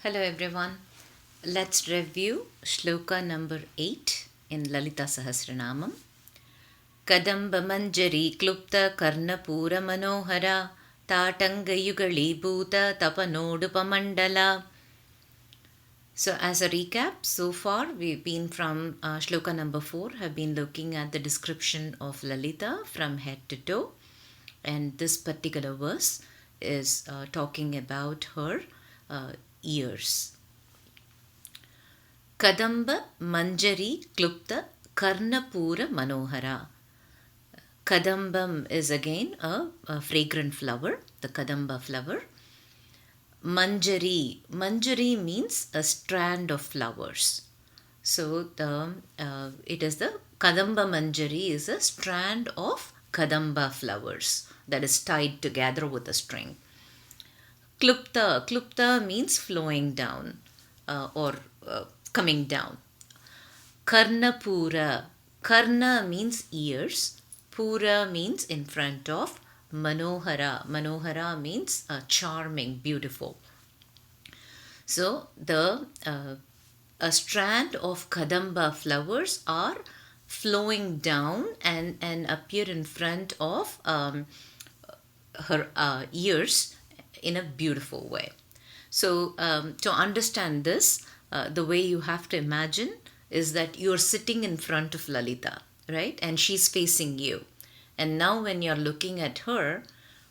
Hello everyone. Let's review shloka number 8 in Lalita Sahasranamam. Kadamba Manjari Klupta Karnapura Manohara Tatanga Yugali Bhuta Tapanodupamandala. So as a recap, so far we've been from shloka number 4, have been looking at the description of Lalita from head to toe, and this particular verse is talking about her ears. Kadamba Manjari Klupta Karnapura Manohara. Kadambam is again a fragrant flower, the Kadamba flower. Manjari means a strand of flowers. So it is the Kadamba Manjari is a strand of Kadamba flowers that is tied together with a string. Klupta means flowing down or coming down. Karnapura. Karna means ears. Pura means in front of. Manohara. Manohara means charming, beautiful. So a strand of Kadamba flowers are flowing down and appear in front of her ears in a beautiful way. So to understand this, the way you have to imagine is that you're sitting in front of Lalita, right? And she's facing you. And now when you're looking at her,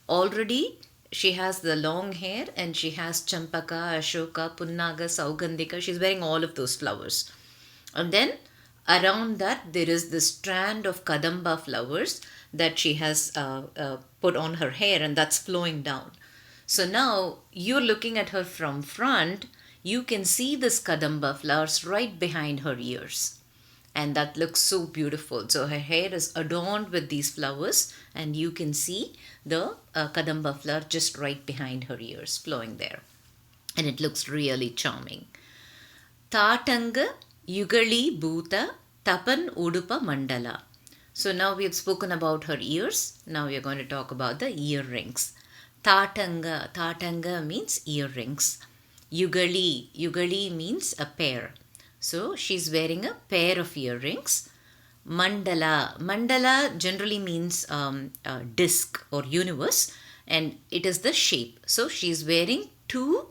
already she has the long hair and she has Champaka, Ashoka, Punnaga, Saugandhika. She's wearing all of those flowers. And then around that there is this strand of Kadamba flowers that she has put on her hair, and that's flowing down. So now you're looking at her from front, you can see this Kadamba flowers right behind her ears. And that looks so beautiful. So her hair is adorned with these flowers, and you can see the Kadamba flower just right behind her ears flowing there. And it looks really charming. Tatanga Yugali Bhuta Tapan Udupa Mandala. So now we have spoken about her ears. Now we are going to talk about the earrings. Tatanga means earrings. Yugali means a pair. So she's wearing a pair of earrings. Mandala generally means disc or universe, and it is the shape. So she's wearing two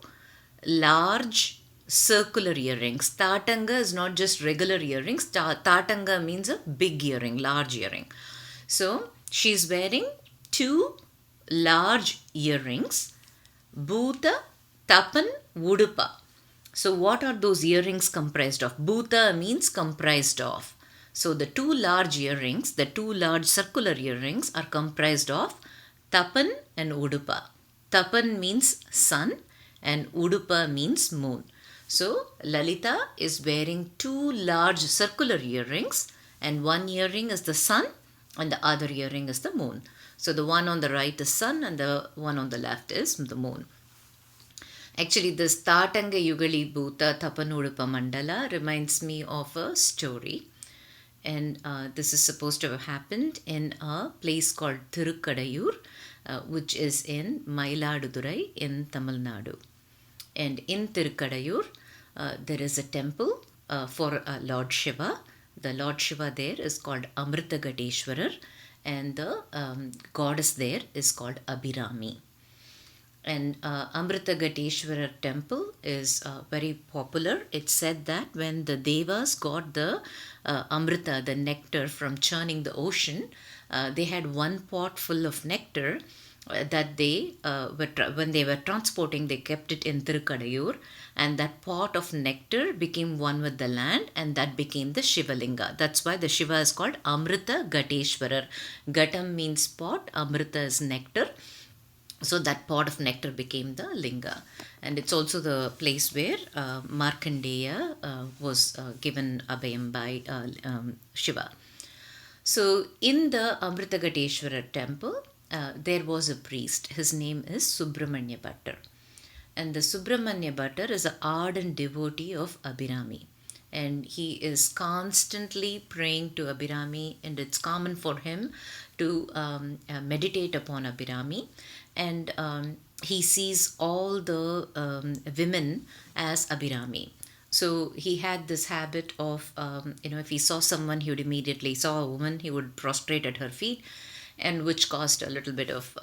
large circular earrings. Tatanga is not just regular earrings. Tatanga means a big earring, large earring. So she's wearing two large earrings. Bhuta, Tapan, Udupa. So what are those earrings comprised of? Bhuta means comprised of. So the two large earrings, the two large circular earrings are comprised of Tapan and Udupa. Tapan means sun and Udupa means moon. So Lalita is wearing two large circular earrings, and one earring is the sun and the other earring is the moon. So the one on the right is sun and the one on the left is the moon. Actually, this Tatanga Yugali Bhuta Tapanudupa Mandala reminds me of a story. And this is supposed to have happened in a place called Thirukadayur, which is in Mailadurai in Tamil Nadu. And in Thirukadayur, there is a temple for Lord Shiva. The Lord Shiva there is called Amritagateshwarar, and the goddess there is called Abhirami. And Amritagateshwarar temple is very popular. It's said that when the Devas got the Amrita, the nectar from churning the ocean, they had one pot full of nectar that they when they were transporting, they kept it in Thirukadayur, and that pot of nectar became one with the land, and that became the Shivalinga. That's why the Shiva is called Amrita Gateshwarar. Gatam means pot, Amrita is nectar. So that pot of nectar became the linga, and it's also the place where Markandeya was given abhayam by Shiva. So in the Amritagateshwara temple, there was a priest. His name is Subramanya Bhattar. And the Subramanya Bhattar is an ardent devotee of Abhirami. And he is constantly praying to Abhirami, and it's common for him to meditate upon Abhirami. And he sees all the women as Abhirami. So he had this habit of, if he saw someone, he would immediately saw a woman, he would prostrate at her feet, and which caused a little bit of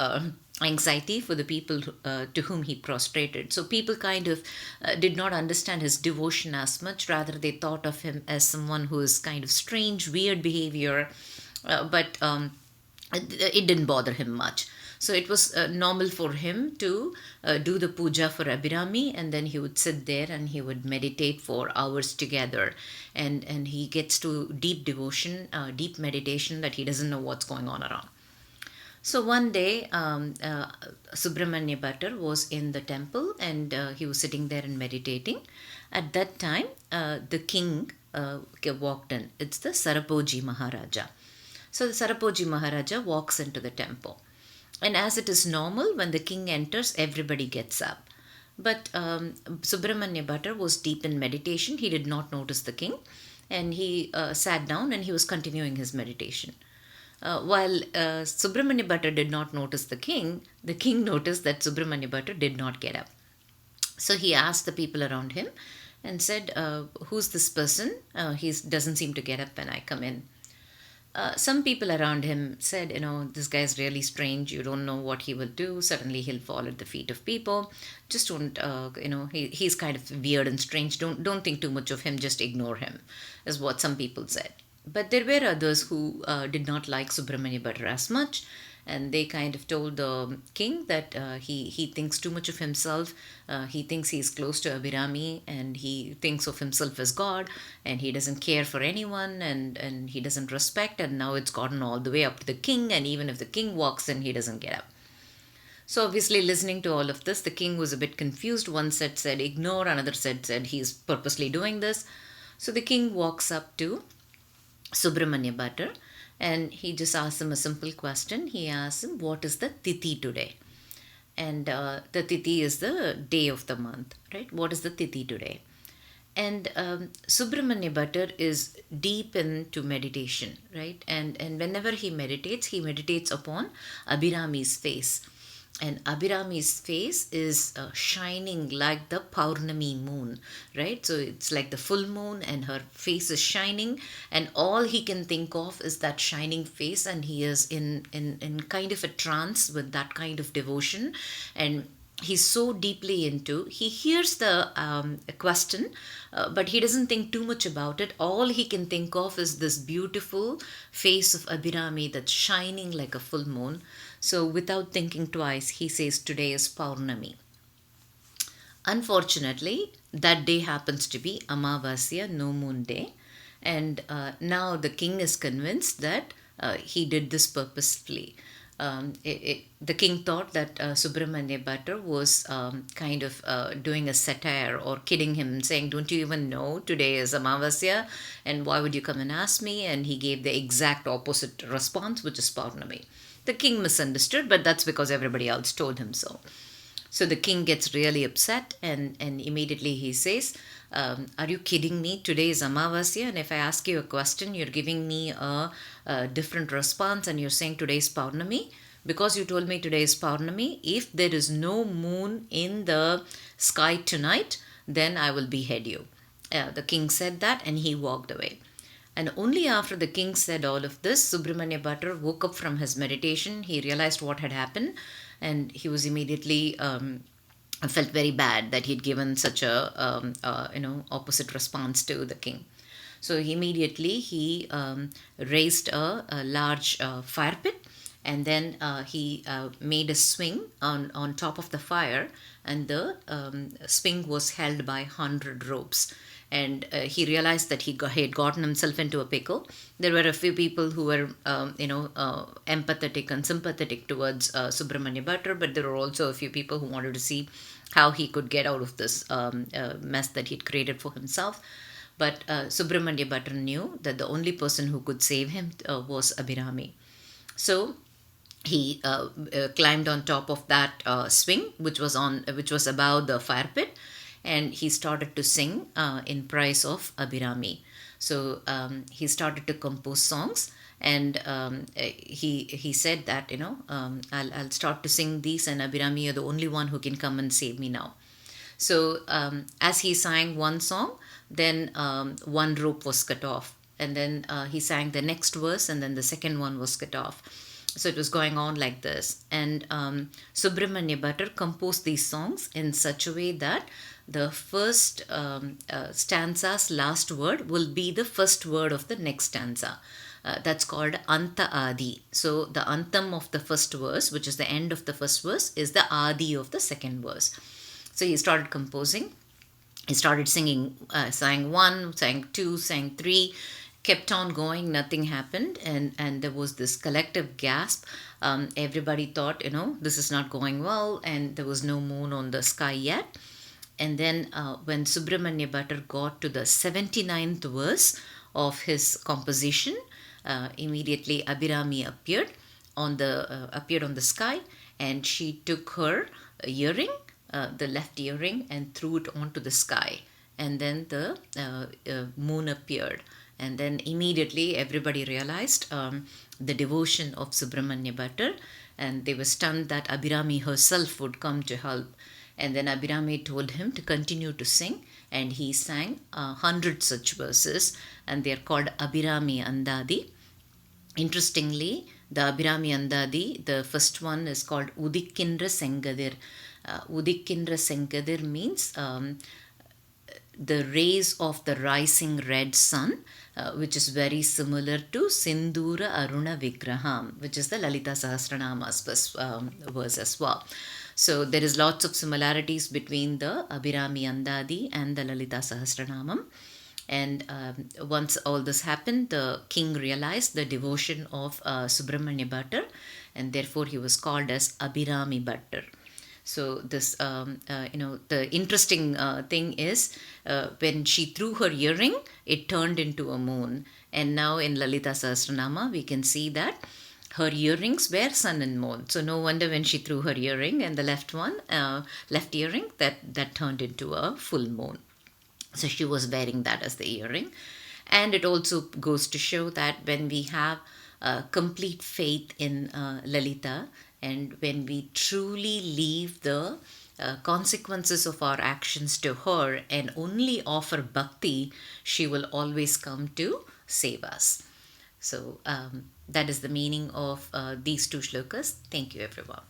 anxiety for the people to whom he prostrated. So people kind of did not understand his devotion as much. Rather, they thought of him as someone who is kind of strange, weird behavior, but it didn't bother him much. So it was normal for him to do the puja for Abhirami, and then he would sit there and he would meditate for hours together. And he gets to deep devotion, deep meditation that he doesn't know what's going on around. So one day, Subramanya Bhattar was in the temple and he was sitting there and meditating. At that time, the king walked in. It's the Sarapoji Maharaja. So the Sarapoji Maharaja walks into the temple. And as it is normal, when the king enters, everybody gets up. But Subramanya Bhattar was deep in meditation. He did not notice the king. And he sat down and he was continuing his meditation. While Subramanya Bhattar did not notice the king noticed that Subramanya Bhattar did not get up. So he asked the people around him and said, who's this person? He doesn't seem to get up when I come in. Some people around him said, this guy's really strange. You don't know what he will do. Suddenly he'll fall at the feet of people. Just don't, he's kind of weird and strange. Don't think too much of him. Just ignore him, is what some people said. But there were others who did not like Subramanya Bhattar as much, and they kind of told the king that he thinks too much of himself. He thinks he's close to Abhirami, and he thinks of himself as God, and he doesn't care for anyone, and he doesn't respect. And now it's gotten all the way up to the king, and even if the king walks in, he doesn't get up. So obviously, listening to all of this, the king was a bit confused. One set said ignore, another set said he's purposely doing this. So the king walks up to Subramanya Bhattar and he just asks him a simple question. He asks him, what is the tithi today? And the tithi is the day of the month, right? What is the tithi today? And Subramanya Bhattar is deep into meditation, right? And whenever he meditates upon Abhirami's face. And Abhirami's face is shining like the Paurnami moon, right? So it's like the full moon, and her face is shining, and all he can think of is that shining face, and he is in kind of a trance with that kind of devotion. And he's so deeply into, he hears the question, but he doesn't think too much about it. All he can think of is this beautiful face of Abhirami that's shining like a full moon. So without thinking twice, he says today is Paurnami. Unfortunately, that day happens to be Amavasya, no moon day. And now the king is convinced that he did this purposefully. The king thought that Subramanya Bhattar was kind of doing a satire or kidding him, saying, don't you even know today is Amavasya, and why would you come and ask me? And he gave the exact opposite response, which is Paurnami. The king misunderstood, but that's because everybody else told him so. So the king gets really upset, and immediately he says, are you kidding me? Today is Amavasya, and if I ask you a question, you're giving me a different response, and you're saying today is Paurnami. Because you told me today is Paurnami, if there is no moon in the sky tonight, then I will behead you. The king said that, and he walked away. And only after the king said all of this, Subramanya Bhattar woke up from his meditation. He realized what had happened, and he was immediately felt very bad that he'd given such a opposite response to the king. So immediately he raised a large fire pit, and then he made a swing on top of the fire, and the swing was held by 100 ropes. And he realized that he had gotten himself into a pickle. There were a few people who were, empathetic and sympathetic towards Subramanya Bhattar, but there were also a few people who wanted to see how he could get out of this mess that he'd created for himself. But Subramanya Bhattar knew that the only person who could save him was Abhirami. So he climbed on top of that swing, which was above the fire pit, and he started to sing in praise of Abhirami. So he started to compose songs, and he said that, I'll start to sing these, and Abhirami, you're the only one who can come and save me now. So as he sang one song, then one rope was cut off, and then he sang the next verse, and then the second one was cut off. So it was going on like this. And Subramanya Bhatter composed these songs in such a way that the first stanza's last word will be the first word of the next stanza. That's called Anta Adi. So the Antam of the first verse, which is the end of the first verse, is the Adi of the second verse. So he started composing. He started singing, sang one, sang two, sang three, kept on going, nothing happened, and there was this collective gasp. Everybody thought, this is not going well, and there was no moon on the sky yet. And then when Subramanya Bhatter got to the 79th verse of his composition, immediately Abhirami appeared on the sky, and she took her earring, the left earring, and threw it onto the sky. And then the moon appeared. And then immediately everybody realized the devotion of Subramanya Bhatter, and they were stunned that Abhirami herself would come to help. And then Abhirami told him to continue to sing, and he sang 100 such verses, and they are called Abhirami Andadi. Interestingly, the Abhirami Andadi, the first one is called Udikindra Sengadir. Udikindra Sengadir means the rays of the rising red sun, which is very similar to Sindura Aruna Vigraham, which is the Lalita Sahasranama's verse as well. So there is lots of similarities between the Abhirami Andadi and the Lalita Sahasranamam. And once all this happened, the king realized the devotion of Subramanya Bhatter, and therefore he was called as Abhirami Bhatter. So this, the interesting thing is when she threw her earring, it turned into a moon. And now in Lalita Sahasranama, we can see that her earrings were sun and moon. So no wonder when she threw her earring and the left earring, that turned into a full moon. So she was wearing that as the earring. And it also goes to show that when we have complete faith in Lalita, and when we truly leave the consequences of our actions to her and only offer bhakti, she will always come to save us. So that is the meaning of these two shlokas. Thank you, everyone.